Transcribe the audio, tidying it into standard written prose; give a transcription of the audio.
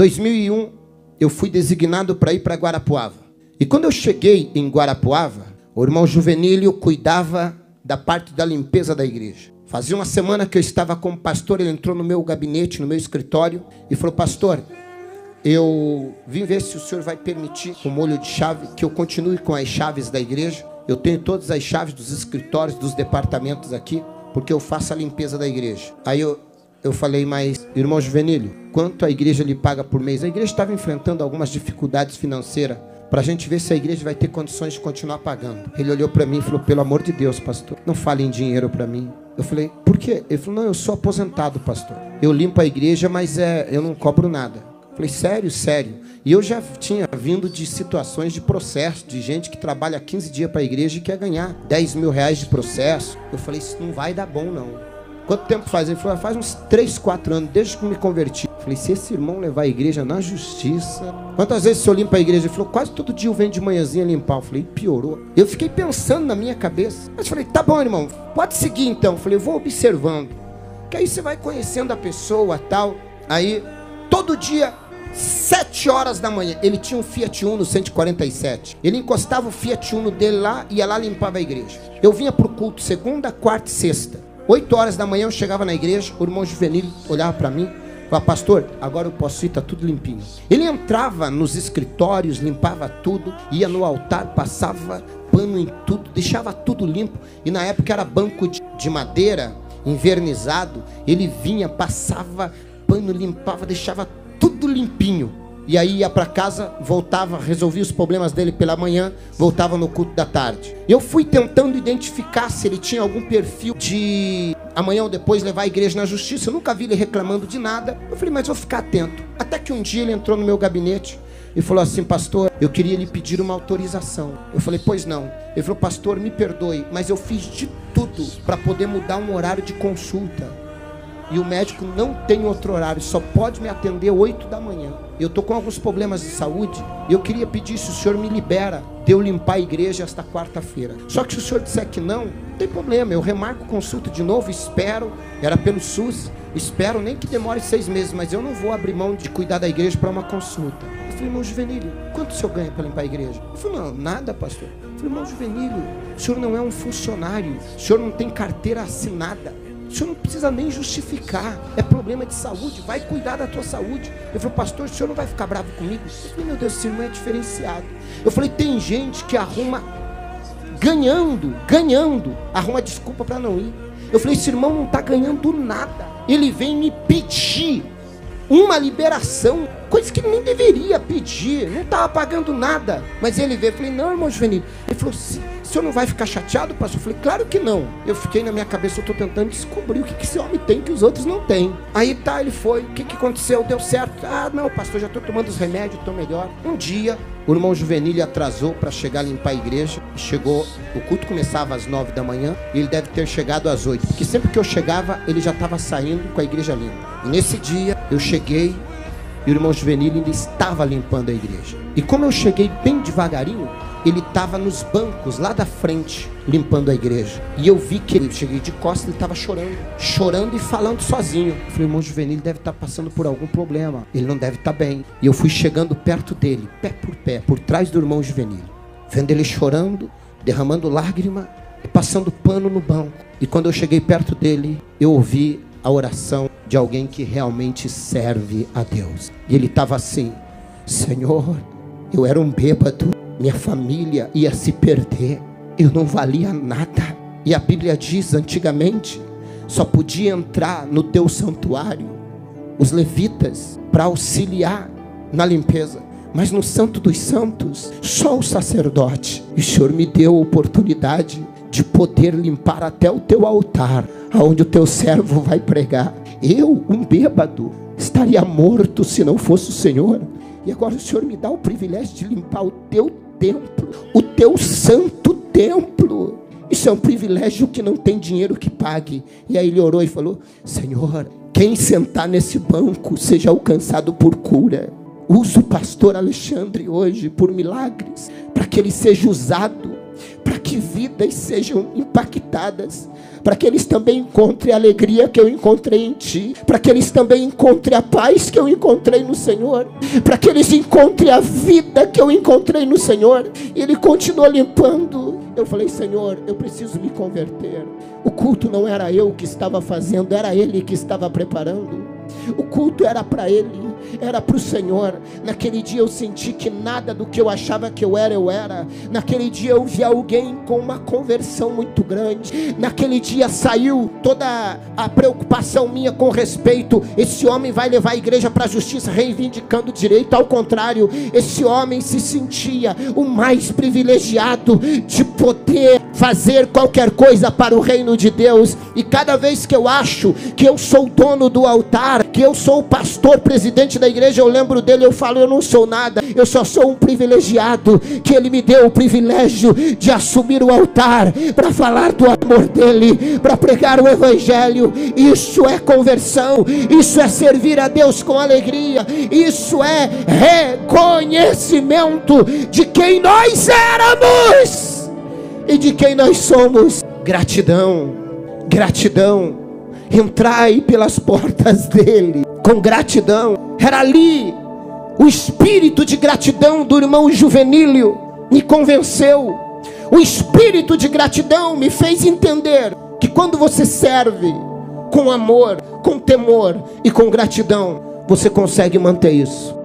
2001, eu fui designado para ir para Guarapuava. E quando eu cheguei em Guarapuava, o irmão Juvenílio cuidava da parte da limpeza da igreja. Fazia uma semana que eu estava como pastor, ele entrou no meu gabinete, no meu escritório, e falou: pastor, eu vim ver se o senhor vai permitir, com molho de chave, que eu continue com as chaves da igreja. Eu tenho todas as chaves dos escritórios, dos departamentos aqui, porque eu faço a limpeza da igreja. Aí eu falei: mas, irmão Juvenílio, quanto a igreja lhe paga por mês? A igreja estava enfrentando algumas dificuldades financeiras, para a gente ver se a igreja vai ter condições de continuar pagando. Ele olhou para mim e falou: pelo amor de Deus, pastor, não fale em dinheiro para mim. Eu falei: por quê? Ele falou: não, eu sou aposentado, pastor. Eu limpo a igreja, mas eu não cobro nada. Eu falei: sério, sério. E eu já tinha vindo de situações de processo, de gente que trabalha 15 dias para a igreja e quer ganhar 10 mil reais de processo. Eu falei: isso não vai dar bom, não. Quanto tempo faz? Ele falou: faz uns 3, 4 anos, desde que me converti. Eu falei: se esse irmão levar a igreja na justiça... Quantas vezes o senhor limpa a igreja? Ele falou: quase todo dia eu venho de manhãzinha limpar. Eu falei: piorou. Eu fiquei pensando na minha cabeça. Mas falei: tá bom, irmão, pode seguir então. Eu falei: eu vou observando. Que aí você vai conhecendo a pessoa, tal. Aí, todo dia, 7 horas da manhã, ele tinha um Fiat Uno 147. Ele encostava o Fiat Uno dele lá, ia lá, limpava a igreja. Eu vinha pro culto segunda, quarta e sexta. 8 horas da manhã eu chegava na igreja, o irmão Juvenílio olhava para mim, falava: pastor, agora eu posso ir, tá tudo limpinho. Ele entrava nos escritórios, limpava tudo, ia no altar, passava pano em tudo, deixava tudo limpo. E na época era banco de madeira, envernizado. Ele vinha, passava pano, limpava, deixava tudo limpinho. E aí ia para casa, voltava, resolvia os problemas dele pela manhã, voltava no culto da tarde. Eu fui tentando identificar se ele tinha algum perfil de amanhã ou depois levar a igreja na justiça. Eu nunca vi ele reclamando de nada. Eu falei: mas vou ficar atento. Até que um dia ele entrou no meu gabinete e falou assim: pastor, eu queria lhe pedir uma autorização. Eu falei: pois não. Ele falou: pastor, me perdoe, mas eu fiz de tudo para poder mudar um horário de consulta. E o médico não tem outro horário, só pode me atender 8 da manhã. Eu estou com alguns problemas de saúde e eu queria pedir se o senhor me libera de eu limpar a igreja esta quarta-feira. Só que se o senhor disser que não tem problema, eu remarco consulta de novo, espero, era pelo SUS, espero nem que demore 6 meses, mas eu não vou abrir mão de cuidar da igreja para uma consulta. Eu falei: irmão Juvenílio, quanto o senhor ganha para limpar a igreja? Ele falou: não, nada, pastor. Eu falei: irmão Juvenílio, o senhor não é um funcionário, o senhor não tem carteira assinada. O senhor não precisa nem justificar. É problema de saúde. Vai cuidar da tua saúde. Eu falei: pastor, o senhor não vai ficar bravo comigo? Eu falei: meu Deus, esse irmão é diferenciado. Eu falei: tem gente que arruma ganhando, arruma desculpa para não ir. Eu falei: esse irmão não está ganhando nada. Ele vem me pedir uma liberação, coisa que ele nem deveria pedir, não estava pagando nada. Mas ele veio, eu falei: não, irmão Juvenílio. Ele falou: o senhor não vai ficar chateado, pastor? Eu falei: claro que não. Eu fiquei na minha cabeça, eu estou tentando descobrir o que esse homem tem que os outros não têm. Aí tá, ele foi, o que aconteceu? Deu certo? Ah, não, pastor, já estou tomando os remédios, estou melhor. Um dia, o irmão Juvenílio atrasou para chegar a limpar a igreja. Chegou, o culto começava às 9 da manhã e ele deve ter chegado às 8, porque sempre que eu chegava, ele já estava saindo com a igreja limpa. E nesse dia, eu cheguei e o irmão Juvenílio ainda estava limpando a igreja. E como eu cheguei bem devagarinho, ele estava nos bancos lá da frente, limpando a igreja. E eu vi que eu cheguei de costas, ele estava chorando e falando sozinho. Eu falei: irmão Juvenílio deve estar passando por algum problema, ele não deve estar bem. E eu fui chegando perto dele, pé, por trás do irmão Juvenílio, vendo ele chorando, derramando lágrima e passando pano no banco. E quando eu cheguei perto dele, eu ouvi a oração de alguém que realmente serve a Deus. E ele estava assim: Senhor, eu era um bêbado, minha família ia se perder, eu não valia nada. E a Bíblia diz, antigamente, só podia entrar no teu santuário os levitas para auxiliar na limpeza, mas no Santo dos Santos, só o sacerdote. E o Senhor me deu a oportunidade de poder limpar até o teu altar, aonde o teu servo vai pregar. Eu, um bêbado, estaria morto se não fosse o Senhor. E agora o Senhor me dá o privilégio de limpar o teu templo, o teu santo templo. Isso é um privilégio que não tem dinheiro que pague. E aí ele orou e falou: Senhor, quem sentar nesse banco seja alcançado por cura. Usa o pastor Alexandre hoje por milagres, para que ele seja usado, para que que vidas sejam impactadas, para que eles também encontrem a alegria que eu encontrei em Ti, para que eles também encontrem a paz que eu encontrei no Senhor, para que eles encontrem a vida que eu encontrei no Senhor. E Ele continuou limpando. Eu falei: Senhor, eu preciso me converter. O culto não era eu que estava fazendo, era Ele que estava preparando. O culto era para Ele, era para o Senhor. Naquele dia eu senti que nada do que eu achava que eu era. Naquele dia eu vi alguém com uma conversão muito grande. Naquele dia saiu toda a preocupação minha com respeito: esse homem vai levar a igreja para a justiça, reivindicando direito. Ao contrário, esse homem se sentia o mais privilegiado de poder fazer qualquer coisa para o reino de Deus. E cada vez que eu acho que eu sou o dono do altar, que eu sou o pastor, presidente da igreja, eu lembro dele, eu falo: eu não sou nada, eu só sou um privilegiado, que ele me deu o privilégio de assumir o altar, para falar do amor dele, para pregar o evangelho. Isso é conversão, isso é servir a Deus com alegria, isso é reconhecimento de quem nós éramos e de quem nós somos. Gratidão, gratidão. Entrai pelas portas dele com gratidão. Era ali o espírito de gratidão do irmão Juvenílio me convenceu. O espírito de gratidão me fez entender que quando você serve com amor, com temor e com gratidão, você consegue manter isso.